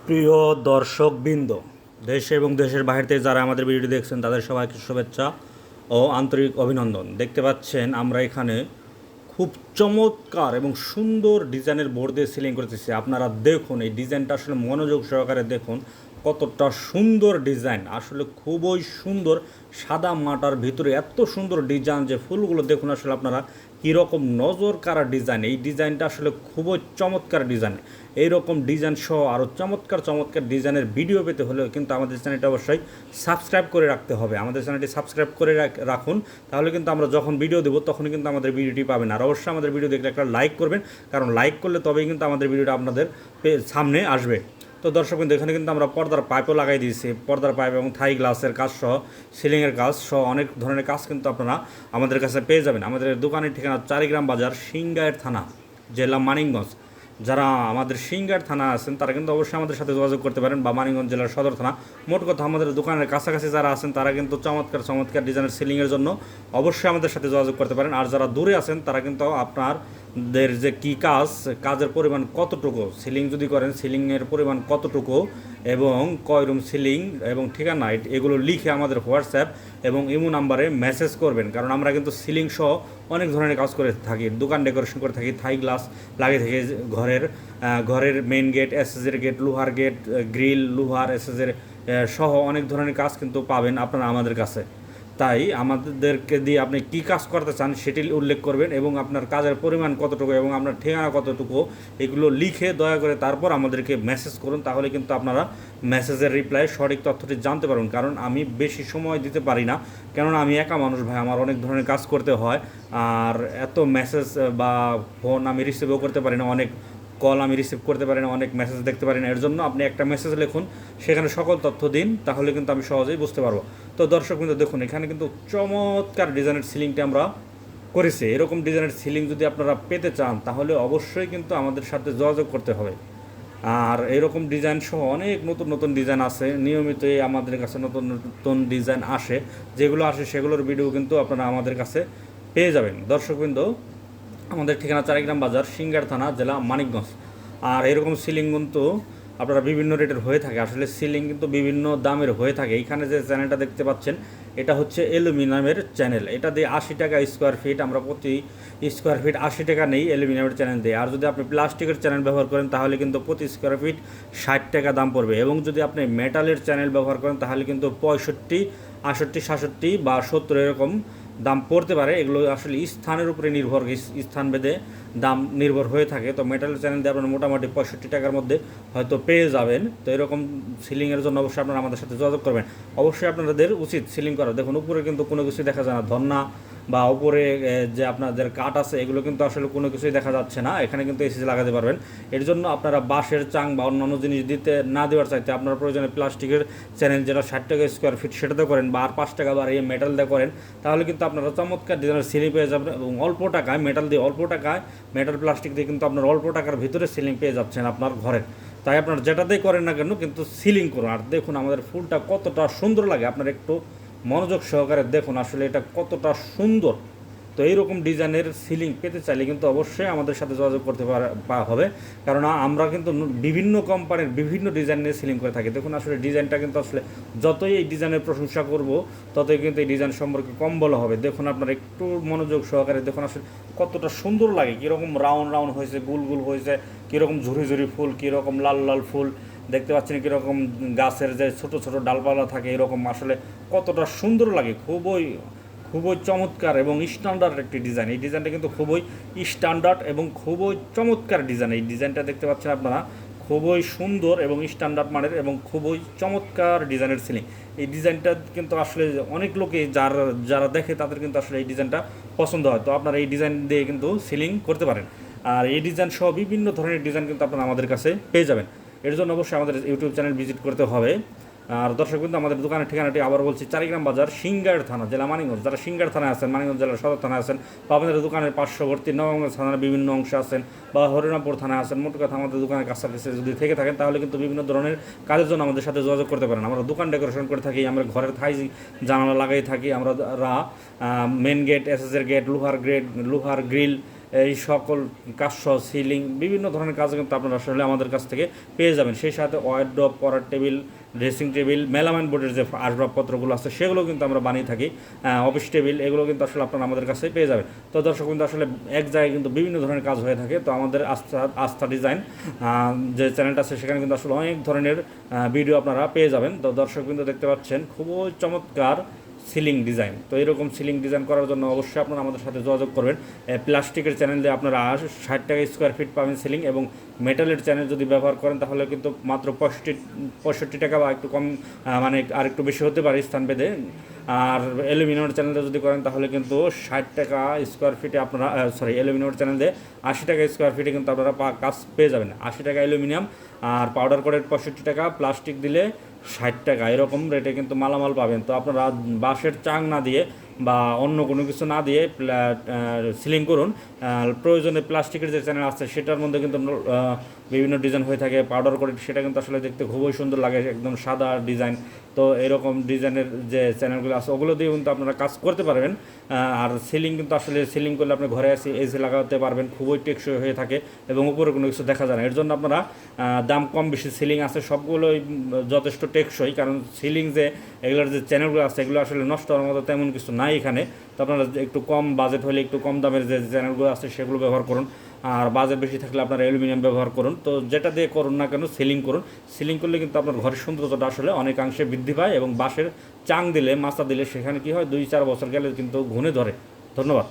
প্রিয় দর্শকবৃন্দ, দেশে এবং দেশের বাইরে থেকে যারা আমাদের ভিডিওটি দেখছেন তাদের সবাইকে শুভেচ্ছা ও আন্তরিক অভিনন্দন। দেখতে পাচ্ছেন আমরা এখানে খুব চমৎকার এবং সুন্দর ডিজাইনের বোর্ড দিয়ে সিলিং করতেছি। আপনারা দেখুন, এই ডিজাইনটা আসলে মনোযোগ সহকারে দেখুন, কতটা সুন্দর ডিজাইন, আসলে খুবই সুন্দর। সাদা মাটার ভিতরে এত সুন্দর ডিজাইন, যে ফুলগুলো দেখুন আসলে আপনারা কীরকম নজর কাড়া ডিজাইন। এই ডিজাইনটা আসলে খুবই চমৎকার ডিজাইন। এইরকম ডিজাইন সহ আরও চমৎকার চমৎকার ডিজাইনের ভিডিও পেতে হলেও কিন্তু আমাদের চ্যানেলটা অবশ্যই সাবস্ক্রাইব করে রাখতে হবে। আমাদের চ্যানেলটি সাবস্ক্রাইব করে রাখুন, তাহলে কিন্তু আমরা যখন ভিডিও দেবো তখন কিন্তু আমাদের ভিডিওটি পাবেন। আর অবশ্যই আমাদের ভিডিও দেখলে একটা লাইক করবেন, কারণ লাইক করলে তবেই কিন্তু আমাদের ভিডিওটা আপনাদের সামনে আসবে। তো দর্শক বিন্দু, এখানে কিন্তু আমরা পর্দার পাইপও লাগাই দিয়েছি। পর্দার পাইপ এবং থাই গ্লাসের কাজ সহ, সিলিংয়ের কাজ সহ অনেক ধরনের কাজ কিন্তু আপনারা আমাদের কাছে পেয়ে যাবেন। আমাদের দোকানের ঠিকানা চারিগ্রাম বাজার, সিংগাইর থানা, জেলা মানিকগঞ্জ। যারা আমাদের সিংগাইর থানা আছেন তারা কিন্তু অবশ্যই আমাদের সাথে যোগাযোগ করতে পারেন, বা মানিকগঞ্জ জেলার সদর থানা। মোট কথা, আমাদের দোকানের কাছাকাছি যারা আছেন তারা কিন্তু চমৎকার চমৎকার ডিজাইনের সিলিংয়ের জন্য অবশ্যই আমাদের সাথে যোগাযোগ করতে পারেন। আর যারা দূরে আছেন তারা কিন্তু আপনাদের যে কী কাজের পরিমাণ কতটুকু, সিলিং যদি করেন সিলিংয়ের পরিমাণ কতটুকু এবং কয় রুম সিলিং এবং ঠিকানা, এগুলো লিখে আমাদের হোয়াটসঅ্যাপ এবং ইমো নাম্বারে মেসেজ করবেন। কারণ আমরা কিন্তু সিলিং সহ অনেক ধরনের কাজ করে থাকি, দোকান ডেকোরেশন করে থাকি, থাই গ্লাস লাগিয়ে থাকি, ঘরের মেইন গেট, এসএসের গেট, লোহার গেট, গ্রিল, লোহার এসএসের সহ অনেক ধরনের কাজ কিন্তু পাবেন আপনারা আমাদের কাছে। তাই আমাদেরকে দিয়ে আপনি কী কাজ করতে চান সেটি উল্লেখ করবেন, এবং আপনার কাজের পরিমাণ কতটুকু এবং আপনার ঠিকানা কতটুকু, এগুলো লিখে দয়া করে তারপর আমাদেরকে মেসেজ করুন। তাহলে কিন্তু আপনারা মেসেজের রিপ্লাই সঠিক তথ্যটি জানতে পারবেন। কারণ আমি বেশি সময় দিতে পারি না, কেননা আমি একা মানুষ ভাই, আমার অনেক ধরনের কাজ করতে হয়। আর এত মেসেজ বা ফোন আমি রিসিভও করতে পারি না, অনেক কল আমি রিসিভ করতে পারি না, অনেক মেসেজ দেখতে পারি না। এর জন্য আপনি একটা মেসেজ লিখুন, সেখানে সকল তথ্য দিন, তাহলে কিন্তু আমি সহজেই বুঝতে পারবো। তো দর্শক কিন্তু দেখুন, এখানে কিন্তু চমৎকার ডিজাইনের সিলিংটা আমরা করেছি। এরকম ডিজাইনের সিলিং যদি আপনারা পেতে চান তাহলে অবশ্যই কিন্তু আমাদের সাথে যোগাযোগ করতে হবে। আর এরকম ডিজাইন সহ অনেক নতুন নতুন ডিজাইন আছে, নিয়মিতই আমাদের কাছে নতুন নতুন ডিজাইন আসে। যেগুলো আসে সেগুলোর ভিডিও কিন্তু আপনারা আমাদের কাছে পেয়ে যাবেন। দর্শকবৃন্দ, আমাদের ঠিকানা চারিগ্রাম বাজার, সিংগার থানা, জেলা মানিকগঞ্জ। আর এরকম সিলিং কিন্তু আপনারা বিভিন্ন রেটের হয়ে থাকে। আসলে সিলিং কিন্তু বিভিন্ন দামের হয়ে থাকে। এইখানে যে চ্যানেলটা দেখতে পাচ্ছেন এটা হচ্ছে অ্যালুমিনিয়ামের চ্যানেল। এটা দিয়ে 80 টাকা স্কোয়ার ফিট, আমরা প্রতি স্কোয়ার ফিট 80 টাকা নেই অ্যালুমিনিয়ামের চ্যানেল দিয়ে। আর যদি আপনি প্লাস্টিকের চ্যানেল ব্যবহার করেন তাহলে কিন্তু প্রতি স্কোয়ার ফিট 60 টাকা দাম পড়বে। এবং যদি আপনি মেটালের চ্যানেল ব্যবহার করেন তাহলে কিন্তু 65, 68, 67 বা 70 এরকম দাম পড়তে পারে। এগুলো আসলে স্থানের উপরে নির্ভর, স্থান ভেদে দাম নির্ভর হয়ে থাকে। তো মেটালের চ্যানেল দিয়ে আপনারা মোটামুটি 65 টাকার মধ্যে হয়তো পেয়ে যাবেন। তো এরকম সিলিংয়ের জন্য অবশ্যই আপনারা আমাদের সাথে যোগাযোগ করবেন। অবশ্যই আপনাদের উচিত সিলিং করা। দেখুন, উপরে কিন্তু কোনো কিছুই দেখা যায় না, ধন্না বা উপরে যে আপনাদের কাঠ আছে এগুলো কিন্তু আসলে কোনো কিছুই দেখা যাচ্ছে না। এখানে কিন্তু এসি লাগাতে পারবেন। এর জন্য আপনারা বাঁশের চাং বা অন্যান্য জিনিস দিতে না দেওয়ার চাইতে আপনার প্রয়োজনে প্লাস্টিকের চ্যানেল, যেটা 60 টাকা স্কোয়ার ফিট, সেটাতে করেন, বা আর 5 টাকা বাড়িয়ে মেটাল দিয়ে করেন, তাহলে কিন্তু আপনারা চমৎকার ডিজাইনের সিলিং পেয়ে যাবেন। এবং অল্প টাকায় মেটাল দিয়ে, অল্প টাকায় মেটাল প্লাস্টিক দিয়ে কিন্তু আপনার অল্প টাকার ভিতরে সিলিং পেয়ে যাচ্ছেন আপনার ঘরের। তাই আপনার যেটাতেই করেন না কেন কিন্তু সিলিং করুন। আর দেখুন আমাদের ফুলটা কতটা সুন্দর লাগে, আপনার একটু মনোযোগ সহকারে দেখুন আসলে এটা কতটা সুন্দর। তো এইরকম ডিজাইনের সিলিং পেতে চাইলে কিন্তু অবশ্যই আমাদের সাথে যোগাযোগ করতে হবে, কারণ আমরা কিন্তু বিভিন্ন কোম্পানির বিভিন্ন ডিজাইনের সিলিং করে থাকি। দেখুন আসলে ডিজাইনটা কিন্তু আসলে যতই এই ডিজাইনের প্রশংসা করব ততই কিন্তু এই ডিজাইন সম্পর্কে কম বলা হবে। দেখুন আপনারা একটু মনোযোগ সহকারে দেখুন আসলে কতটা সুন্দর লাগে, কীরকম রাউন্ড রাউন্ড হয়েছে, গুল গুল হয়েছে, কীরকম ঝুরি ঝুরি ফুল, কীরকম লাল লাল ফুল দেখতে পাচ্ছেন, কীরকম গাছের যে ছোট ছোট ডালপালা থাকে, এরকম আসলে কতটা সুন্দর লাগে। খুবই খুবই চমৎকার এবং স্ট্যান্ডার্ড একটি ডিজাইন। এই ডিজাইনটা কিন্তু খুবই স্ট্যান্ডার্ড এবং খুবই চমৎকার ডিজাইন। এই ডিজাইনটা দেখতে পাচ্ছেন আপনারা, খুবই সুন্দর এবং স্ট্যান্ডার্ড মানের এবং খুবই চমৎকার ডিজাইনের সিলিং। এই ডিজাইনটা কিন্তু আসলে অনেক লোকে যারা দেখে তাদের কিন্তু আসলে এই ডিজাইনটা পছন্দ হয়। তো আপনারা এই ডিজাইন দিয়ে কিন্তু সিলিং করতে পারেন। আর এই ডিজাইন সহ বিভিন্ন ধরনের ডিজাইন কিন্তু আপনারা আমাদের কাছে পেয়ে যাবেন। এর জন্য অবশ্যই আমাদের ইউটিউব চ্যানেল ভিজিট করতে হবে। আর দর্শক কিন্তু আমাদের দোকানের ঠিকানাটি আবার বলছি, চারিগ্রাম বাজার, সিংগার থানা, জেলা মানিকগঞ্জ। যারা সিংগার থানায় আছেন, মানিকগঞ্জ জেলার সদর থানায় আছেন, বা আমাদের দোকানের পার্শ্ববর্তী নবগঞ্জ থানার বিভিন্ন অংশে আছেন, বা হরিরামপুর থানায় আছেন, মোট কথা আমাদের দোকানের কাছাকাছি যদি থেকে থাকেন তাহলে কিন্তু বিভিন্ন ধরনের কাজের জন্য আমাদের সাথে যোগাযোগ করতে পারেন। আমরা দোকান ডেকোরেশন করে থাকি, আমরা ঘরের থাই জানালা লাগাই থাকি, আমরা মেন গেট, এসএসের গেট, লোহার গ্রিল এই সকল কাজসহ সিলিং বিভিন্ন ধরনের কাজ কিন্তু আপনারা আসলে আমাদের কাছ থেকে পেয়ে যাবেন। সেই সাথে ওয়ার্ড্রপ, পড়ার টেবিল, ড্রেসিং টেবিল, মেলামাইন বোর্ডের যে আসবাবপত্রগুলো আছে সেগুলো কিন্তু আমরা বানিয়ে থাকি। অফিস টেবিল এগুলো কিন্তু আসলে আপনারা আমাদের কাছে পেয়ে যাবেন। তো দর্শক কিন্তু আসলে এক জায়গায় কিন্তু বিভিন্ন ধরনের কাজ হয়ে থাকে। তো আমাদের আস্থা ডিজাইন যে চ্যানেলটা আছে সেখানে কিন্তু আসলে অনেক ধরনের ভিডিও আপনারা পেয়ে যাবেন। তো দর্শক কিন্তু দেখতে পাচ্ছেন খুবই চমৎকার সিলিং ডিজাইন। তো এরকম সিলিং ডিজাইন করার জন্য অবশ্যই আপনারা আমাদের সাথে যোগাযোগ করবেন। প্লাস্টিকের চ্যানেল দিয়ে আপনারা 60 টাকা স্কোয়ার ফিট পাবেন সিলিং, এবং মেটালের চ্যানেল যদি ব্যবহার করেন তাহলে কিন্তু মাত্র 65 টাকা বা একটু কম, মানে আর একটু বেশি হতে পারে স্থান ভেদে। আর অ্যালুমিনিয়ামের চ্যানেলটা যদি করেন তাহলে কিন্তু 60 টাকা স্কোয়ার ফিটে আপনারা অ্যালুমিনিয়ামের চ্যানেল দিয়ে 80 টাকা স্কোয়ার ফিটে কিন্তু আপনারা কাজ পেয়ে যাবেন। 80 টাকা অ্যালুমিনিয়াম, আর পাউডার কোটের 65 টাকা, প্লাস্টিক দিলে 60 টাকা, এরকম রেটে কিন্তু মালামাল পাবেন। তো আপনারা বাঁশের চাং না দিয়ে বা অন্য কোনো কিছু না দিয়ে সিলিং করুন। প্রয়োজনে প্লাস্টিকের যে চ্যানেল আছে সেটার মধ্যে কিন্তু বিভিন্ন ডিজাইন হয়ে থাকে পাউডার করে, সেটা কিন্তু আসলে দেখতে খুবই সুন্দর লাগে, একদম সাদা ডিজাইন। তো এরকম ডিজাইনের যে চ্যানেলগুলো আছে ওগুলো দিয়ে কিন্তু আপনারা কাজ করতে পারবেন। আর সিলিং কিন্তু আসলে সিলিং করলে আপনি ঘরে আসি এসি লাগাতে পারবেন, খুবই টেকসই হয়ে থাকে এবং উপরে কোনো কিছু দেখা যায় না। এর জন্য আপনারা দাম কম বেশি সিলিং আছে সবগুলোই যথেষ্ট টেকসই, কারণ সিলিং যে এগুলোর যে চ্যানেলগুলো আছে এগুলো আসলে নষ্ট হওয়ার মতো তেমন কিছু নাই এখানে। তো আপনারা একটু কম বাজেট হলে একটু কম দামের যে চ্যানেলগুলো আছে সেগুলো ব্যবহার করুন, আর বাজেট বেশি থাকলে আপনারা অ্যালুমিনিয়াম ব্যবহার করুন। তো যেটা দিয়ে করুন না কেন সিলিং করুন। সিলিং করলে কিন্তু আপনার ঘরের সৌন্দর্যটা আসলে অনেকাংশে বৃদ্ধি পায়, এবং বাঁশের চাং দিলে মাচা দিলে সেখানে কি হয় 2-4 বছর গেলে কিন্তু ঘুণে ধরে। ধন্যবাদ।